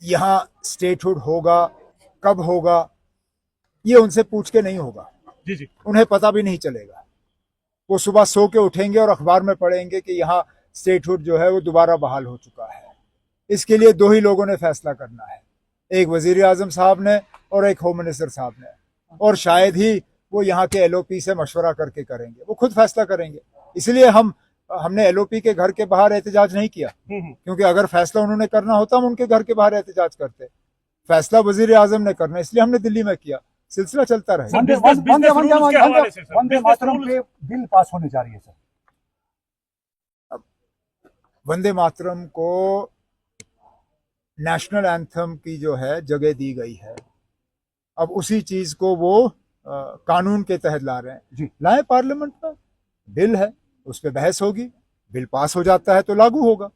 यहाँ स्टेटहुड होगा, कब होगा, ये उनसे पूछ के नहीं होगा। जी जी। उन्हें पता भी नहीं चलेगा। वो सुबह सो के उठेंगे और अखबार में पढ़ेंगे कि यहाँ स्टेटहुड जो है वो दोबारा बहाल हो चुका है। इसके लिए दो ही लोगों ने फैसला करना है, एक वजीर आजम साहब ने और एक होम मिनिस्टर साहब ने, और शायद ही वो यहाँ के एलओपी से मशवरा करके करेंगे, वो खुद फैसला करेंगे। इसलिए हमने एलओपी के घर के बाहर एहतजाज नहीं किया, क्योंकि अगर फैसला उन्होंने करना होता हम उनके घर के बाहर एहतजाज करते। फैसला वजीर आजम ने करना, इसलिए हमने दिल्ली में किया। सिलसिला चलता रहे। वंदे मातरम पे बिल पास होने जा रही है सर। वंदे मातरम को नेशनल एंथम की जो है जगह दी गई है, अब उसी चीज को वो कानून के तहत ला रहे हैं। जी लाए, पार्लियामेंट में बिल है, उस पर बहस होगी, बिल पास हो जाता है तो लागू होगा।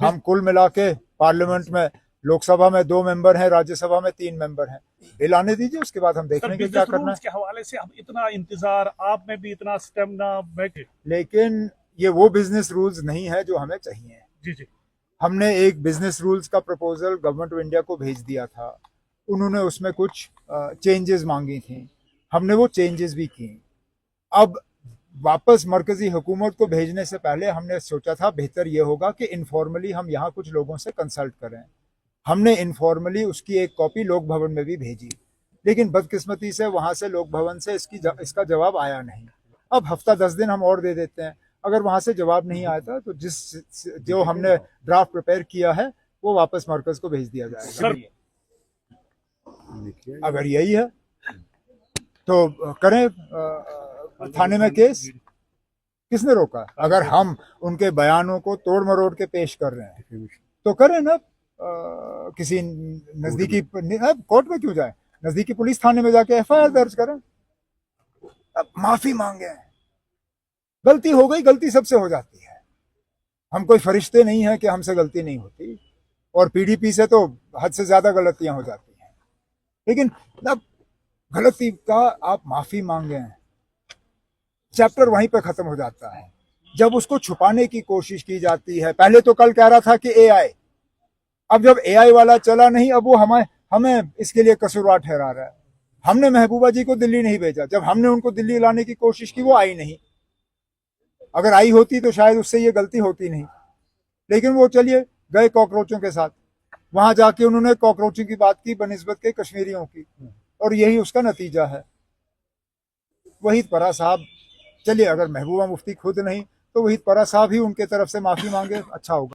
हम कुल मिला के पार्लियामेंट में, लोकसभा में 2 मेंबर हैं, राज्यसभा में 3 मेंबर हैं, बिल आने दीजिए, उसके बाद हम देख लेंगे क्या करना है। के हवाले से अब इतना इंतजार, आप में भी इतना स्टेमिना बैठे, लेकिन ये वो बिजनेस रूल्स नहीं है जो हमें चाहिए। जी जी। हमने एक बिजनेस रूल्स का प्रपोजल गवर्नमेंट ऑफ इंडिया को भेज दिया था, उन्होंने उसमें कुछ चेंजेस मांगी थी, हमने वो चेंजेस भी की। अब वापस मरकजी हुकूमत को भेजने से पहले हमने सोचा था बेहतर ये होगा कि इनफॉर्मली हम यहाँ कुछ लोगों से कंसल्ट करें। हमने इनफॉर्मली उसकी एक कॉपी लोक भवन में भी भेजी, लेकिन बदकिस्मती से वहां से लोक भवन से इसका जवाब आया नहीं। अब हफ्ता 10 दिन हम और दे देते हैं, अगर वहां से जवाब नहीं आता तो जो हमने ड्राफ्ट प्रिपेयर किया है वो वापस मरकज को भेज दिया जाएगा। अगर यही है तो करें थाने में केस, किसने रोका? अगर हम उनके बयानों को तोड़ मरोड़ के पेश कर रहे हैं तो करें ना, किसी नजदीकी कोर्ट में क्यों जाए, नजदीकी पुलिस थाने में जाके एफआईआर दर्ज करें। अब माफी मांगे, गलती हो गई, गलती सबसे हो जाती है, हम कोई फरिश्ते नहीं है कि हमसे गलती नहीं होती, और पीडीपी से तो हद से ज्यादा गलतियां हो जाती हैं, लेकिन अब गलती का आप माफी मांगे, चैप्टर वहीं पे खत्म हो जाता है। जब उसको छुपाने की कोशिश की जाती है, पहले तो कल कह रहा था कि एआई, अब जब एआई वाला चला नहीं, अब वो हमें इसके लिए कसूरवार ठहरा रहा है। हमने महबूबा जी को दिल्ली नहीं भेजा, जब हमने उनको दिल्ली लाने की कोशिश की वो आई नहीं, अगर आई होती तो शायद उससे ये गलती होती नहीं, लेकिन वो चलिए गए कॉकरोचों के साथ, वहां जाके उन्होंने कॉकरोचों की बात की बनिस्बत के कश्मीरियों की, और यही उसका नतीजा है। वहीद परा साहब, चलिए अगर महबूबा मुफ्ती खुद नहीं तो वहीद परा साहब ही उनके तरफ से माफी मांगे, अच्छा होगा।